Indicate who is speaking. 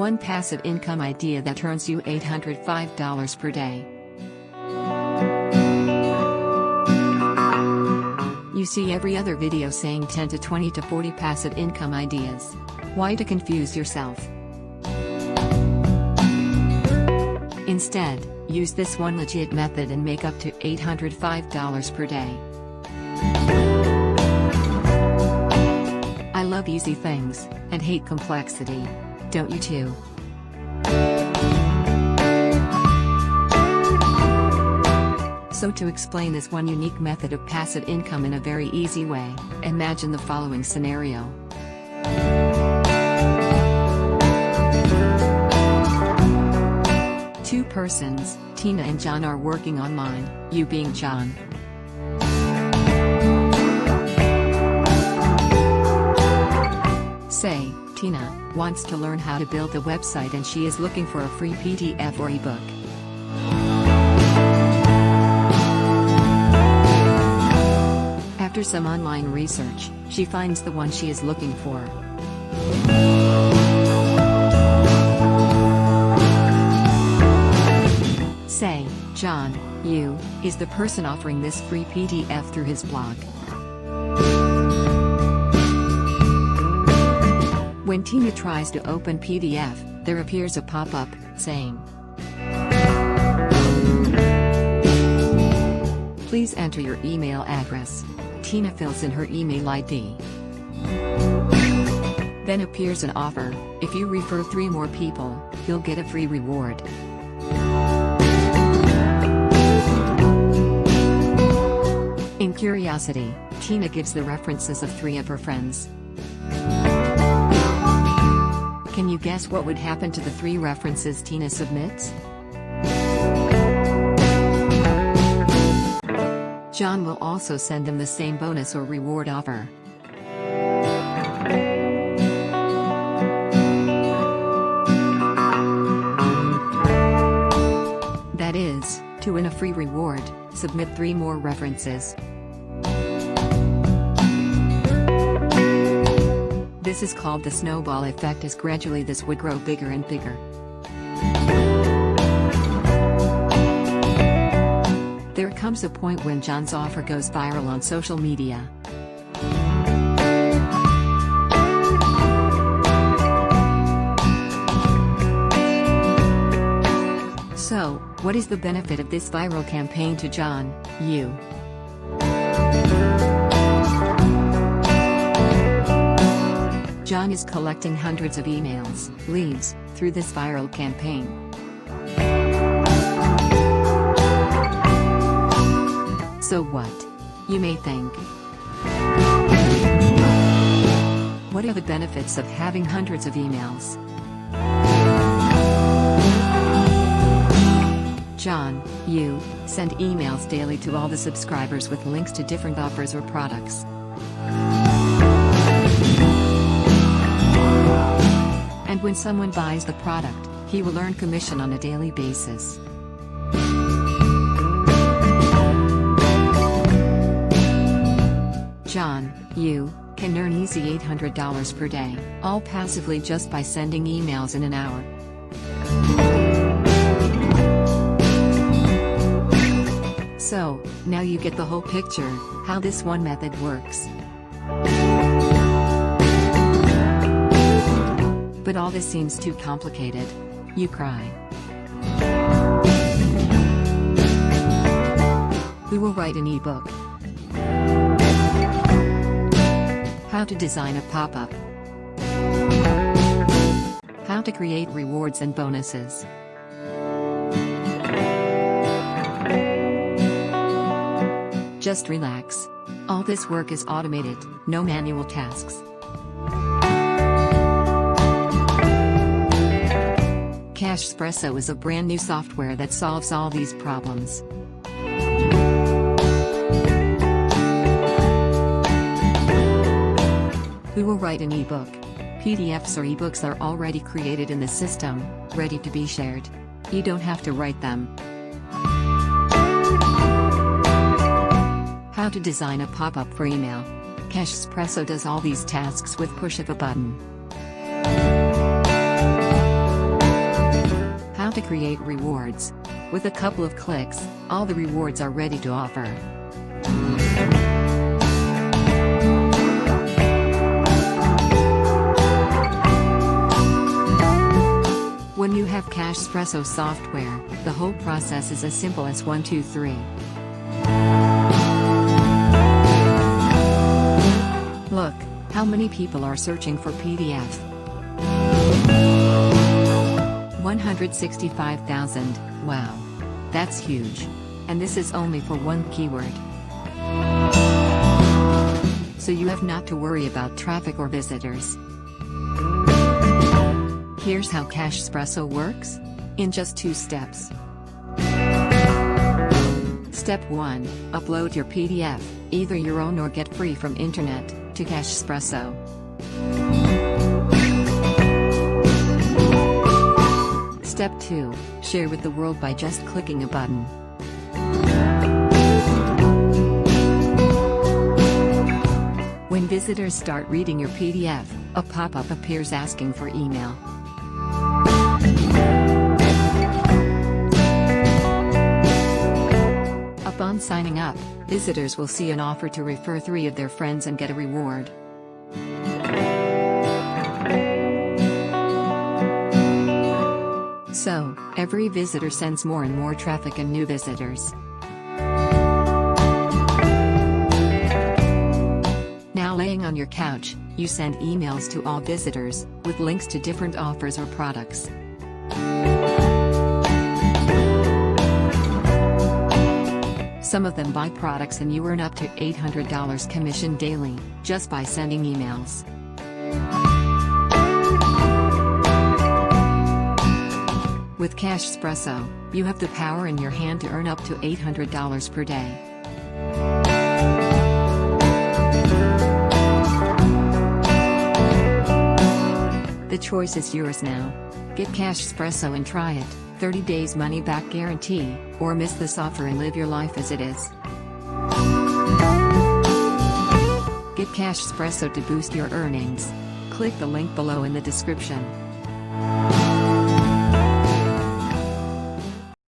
Speaker 1: One passive income idea that earns you $805 per day. You see every other video saying 10 to 20 to 40 passive income ideas. Why to confuse yourself? Instead, use this one legit method and make up to $805 per day. I love easy things, and hate complexity. Don't you too? So to explain this one unique method of passive income in a very easy way, imagine the following scenario. Two persons, Tina and John, are working online, you being John. Say, Tina wants to learn how to build a website and she is looking for a free PDF or ebook. After some online research, she finds the one she is looking for. Say, John, you, is the person offering this free PDF through his blog. When Tina tries to open PDF, there appears a pop-up, saying, "Please enter your email address." Tina fills in her email ID. Then appears an offer: if you refer 3 more people, you'll get a free reward. In curiosity, Tina gives the references of 3 of her friends. Can you guess what would happen to the 3 references Tina submits? John will also send them the same bonus or reward offer. That is, to win a free reward, submit 3 more references. This is called the snowball effect, as gradually this would grow bigger and bigger. There comes a point when John's offer goes viral on social media. So, what is the benefit of this viral campaign to John, you? John is collecting hundreds of emails, leads, through this viral campaign. So what? You may think. What are the benefits of having hundreds of emails? John, you, send emails daily to all the subscribers with links to different offers or products. And when someone buys the product, he will earn commission on a daily basis. John, you, can earn easy $800 per day, all passively just by sending emails in an hour. So, now you get the whole picture, how this one method works. But all this seems too complicated. You cry. We will write an ebook. How to design a pop-up. How to create rewards and bonuses. Just relax. All this work is automated, no manual tasks. KashZPresso is a brand new software that solves all these problems. We will write an ebook. PDFs or ebooks are already created in the system, ready to be shared. You don't have to write them. How to design a pop-up for email. KashZPresso does all these tasks with push of a button. How to create rewards. With a couple of clicks, all the rewards are ready to offer. When you have KashZPresso software, the whole process is as simple as 1, 2, 3. Look, how many people are searching for PDF? 165,000, wow. That's huge. And this is only for one keyword. So you have not to worry about traffic or visitors. Here's how KashZPresso works. In just 2 steps. Step 1. Upload your PDF, either your own or get free from internet, to KashZPresso. Step 2. Share with the world by just clicking a button. When visitors start reading your PDF, a pop-up appears asking for email. Upon signing up, visitors will see an offer to refer 3 of their friends and get a reward. So, every visitor sends more and more traffic and new visitors. Now laying on your couch, you send emails to all visitors, with links to different offers or products. Some of them buy products and you earn up to $800 commission daily, just by sending emails. With KashZPresso, you have the power in your hand to earn up to $800 per day. The choice is yours now. Get KashZPresso and try it. 30 days money back guarantee, or miss this offer and live your life as it is. Get KashZPresso to boost your earnings. Click the link below in the description.